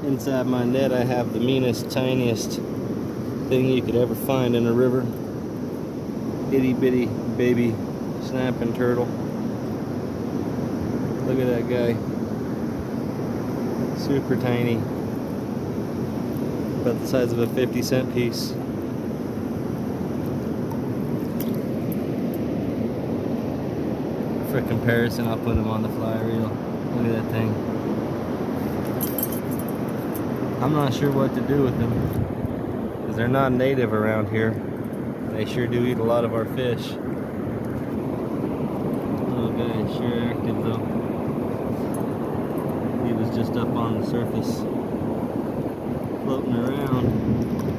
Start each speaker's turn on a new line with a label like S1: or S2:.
S1: Inside my net I have the meanest, tiniest thing you could ever find in a river. Itty bitty baby snapping turtle. Look at that guy. Super tiny. About the size of a 50-cent piece. For comparison, I'll put him on the fly reel. Look at that thing. I'm not sure what to do with them, because they're not native around here. They sure do eat a lot of our fish. Little guy is sure active though. He was just up on the surface, floating around.